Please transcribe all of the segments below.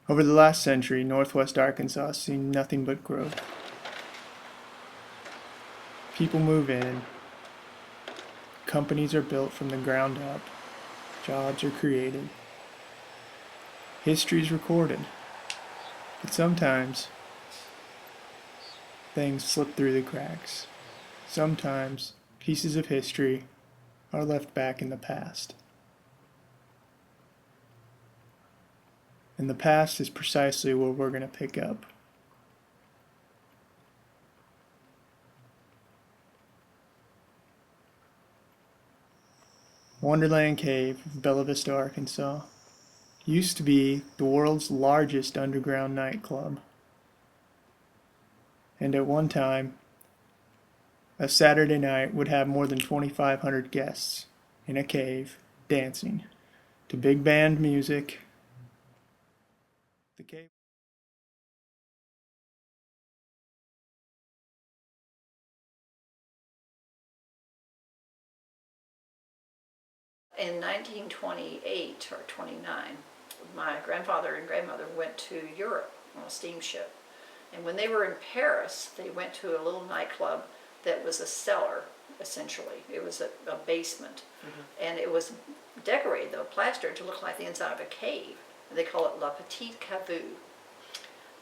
Over the last century, northwest Arkansas has seen nothing but growth. People move in, companies are built from the ground up, jobs are created, history is recorded. But sometimes things slip through the cracks. Sometimes pieces of history are left back in the past. And the past is precisely where we're going to pick up. Wonderland Cave, bella-vista, Arkansas, used to be the world's largest underground nightclub. And at one time, a Saturday night would have more than 2,500 guests in a cave dancing to big band music. The cave In 1928 or 29, my grandfather and grandmother went to Europe on a steamship. And when they were in Paris, they went to a little nightclub that was a cellar, essentially. It was a basement. And it was decorated, though, plastered to look like the inside of a cave. And they call it La Petite Cavou.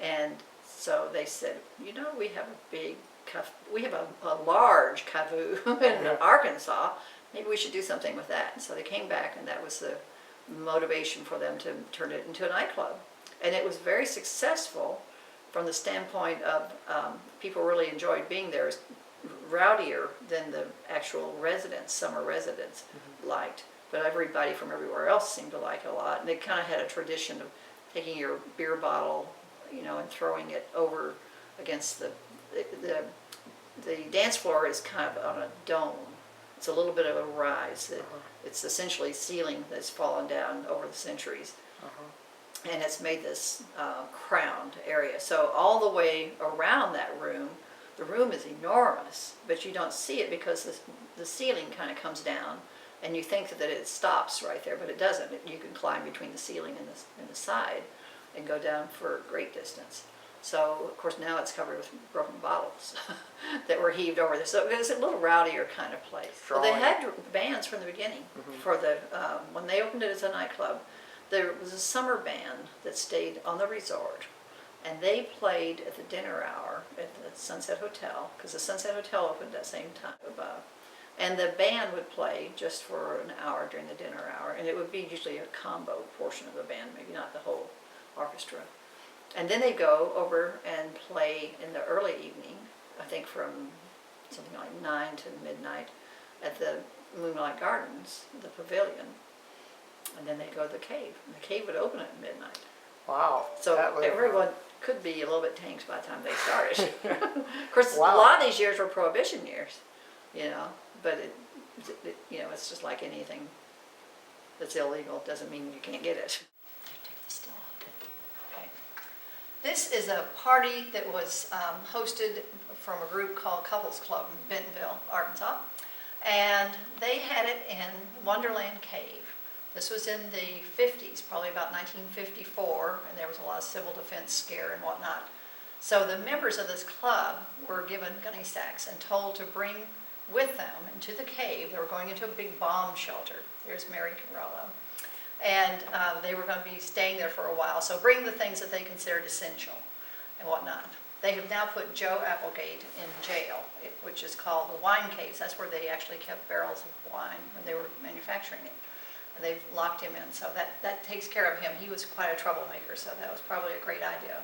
And so they said, you know, we have a large cavou in Arkansas. Maybe we should do something with that. And so they came back, and that was the motivation for them to turn it into a nightclub. And it was very successful from the standpoint of people really enjoyed being there. It was rowdier than the actual residents, summer residents liked. But everybody from everywhere else seemed to like it a lot. And they kind of had a tradition of taking your beer bottle, you know, and throwing it over against the dance floor is kind of on a dome. It's a little bit of a rise. It's essentially ceiling that's fallen down over the centuries. And it's made this crowned area. So all the way around that room, the room is enormous, but you don't see it because the ceiling kind of comes down, and you think that it stops right there, but it doesn't. You can climb between the ceiling and the side and go down for a great distance. So, of course, now it's covered with broken bottles that were heaved over there. So it was a little rowdier kind of place. Well, they had bands from the beginning. For the when they opened it as a nightclub, there was a summer band that stayed on the resort, and they played at the dinner hour at the Sunset Hotel, because the Sunset Hotel opened at the same time above. And the band would play just for an hour during the dinner hour, and it would be usually a combo portion of the band, maybe not the whole orchestra. And then they go over and play in the early evening, I think from something like 9 to midnight, at the Moonlight Gardens, the pavilion. And then they go to the cave. And the cave would open at midnight. Wow. So everyone could be a little bit tanked by the time they started. Of course, a lot of these years were Prohibition years, you know, but you know, it's just like anything that's illegal. It doesn't mean you can't get it. This is a party that was hosted from a group called Couples Club in Bentonville, Arkansas. And they had it in Wonderland Cave. This was in the 50s, probably about 1954, and there was a lot of civil defense scare and whatnot. So the members of this club were given gunny sacks and told to bring with them into the cave. They were going into a big bomb shelter. There's Mary Carollo. And they were going to be staying there for a while, so bring the things that they considered essential and whatnot. They have now put Joe Applegate in jail, which is called the wine case. That's where they actually kept barrels of wine when they were manufacturing it. And they've locked him in, so that takes care of him. He was quite a troublemaker, so that was probably a great idea.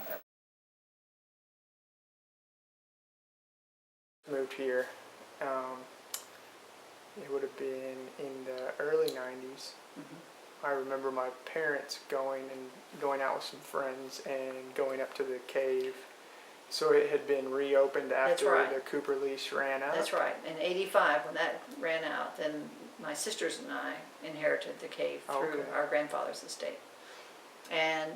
moved here. It would have been in the early 90s. I remember my parents going out with some friends and going up to the cave. So it had been reopened after the Cooper lease ran out. That's right. In '85, when that ran out, then my sisters and I inherited the cave through our grandfather's estate. And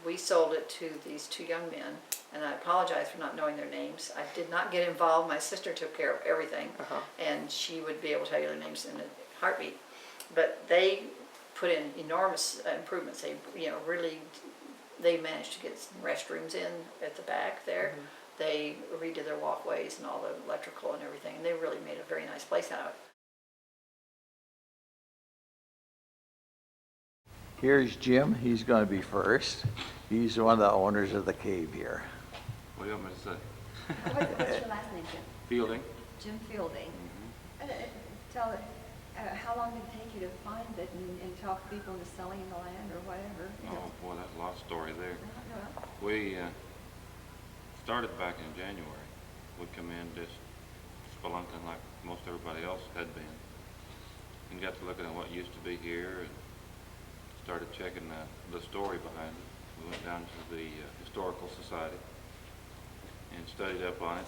we sold it to these two young men, and I apologize for not knowing their names. I did not get involved. My sister took care of everything, and she would be able to tell you their names in a heartbeat. But they put in enormous improvements. They, really they managed to get some restrooms in at the back there. They redid their walkways and all the electrical and everything. They really made a very nice place out of it. Here's Jim. He's going to be first. He's one of the owners of the cave here. What do you want me to say? What's your last name, Jim? Fielding. Jim Fielding. Tell it, how long did it take you to find it and talk to people into selling the land or whatever? Oh boy, that's a lot of story there. No. We started back in January. We come in just spelunking like most everybody else had been, and got to looking at what used to be here, and started checking the story behind it. We went down to the Historical Society and studied up on it,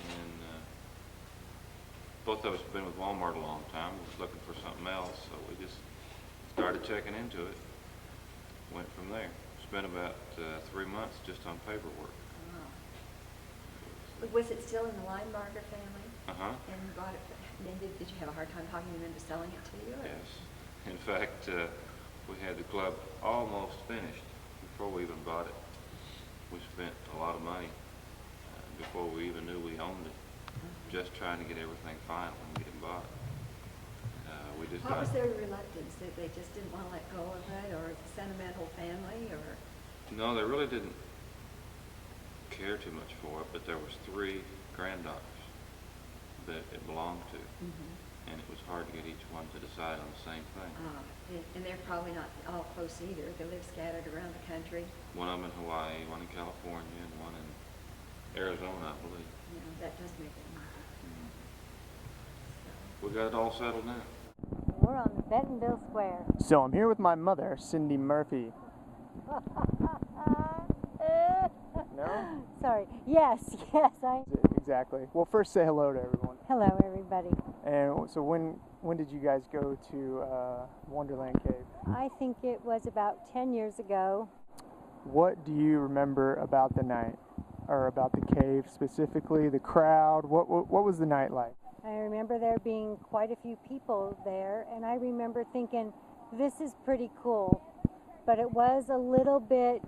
and both of us have been with Walmart a long time. We was looking for something else, so we just started checking into it. Went from there. Spent about 3 months just on paperwork. Was it still in the Linebarger family? Uh-huh. And you bought it, then did you have a hard time talking them into selling it to you? Or? Yes. In fact, we had the club almost finished before we even bought it. We spent a lot of money before we even knew we owned it, just trying to get everything final and get it bought. We just What was their reluctance? That they just didn't want to let go of it, or sentimental family, or? No, they really didn't care too much for it, but there was 3 granddaughters that it belonged to, and it was hard to get each one to decide on the same thing. And they're probably not all close either. They live scattered around the country. One of them in Hawaii, one in California, and one in Arizona, I believe. You know, that does make it easy. We got it all settled now. We're on the Bentonville Square. So I'm here with my mother, Cindy Murphy. No? Sorry. Yes, Exactly. Well, first say hello to everyone. Hello, everybody. And so when did you guys go to Wonderland Cave? I think it was about 10 years ago. What do you remember about the night, or about the cave specifically? The crowd. What was the night like? I remember there being quite a few people there, and I remember thinking, this is pretty cool. But it was a little bit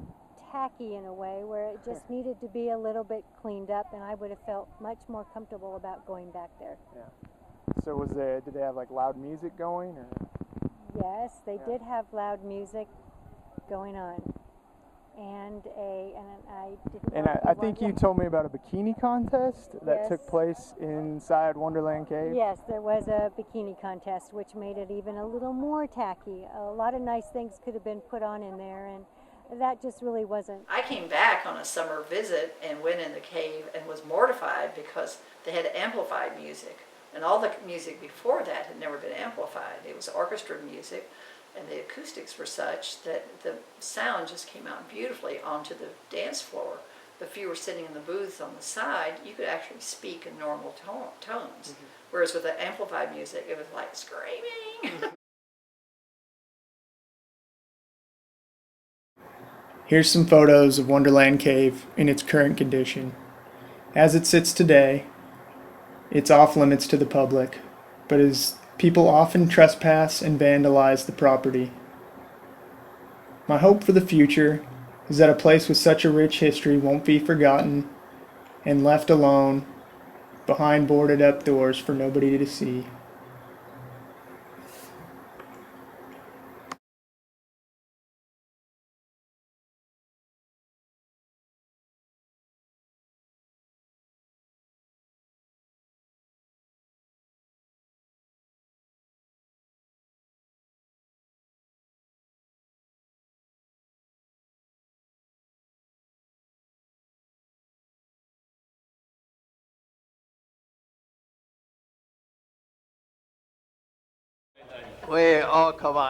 tacky in a way, where it just needed to be a little bit cleaned up, and I would have felt much more comfortable about going back there. Yeah. So did they have like loud music going, or? Yes, they did have loud music going on. And I think you told me about a bikini contest that Yes. took place inside Wonderland Cave. Yes, there was a bikini contest, which made it even a little more tacky. A lot of nice things could have been put on in there, and that just really wasn't. I came back on a summer visit and went in the cave and was mortified because they had amplified music. And all the music before that had never been amplified. It was orchestra music, and the acoustics were such that the sound just came out beautifully onto the dance floor. But if you were sitting in the booths on the side, you could actually speak in normal tones. Whereas with the amplified music, it was like screaming. Here's some photos of Wonderland Cave in its current condition. As it sits today, it's off limits to the public, but as people often trespass and vandalize the property. My hope for the future is that a place with such a rich history won't be forgotten and left alone behind boarded up doors for nobody to see. Wait, oh, come on.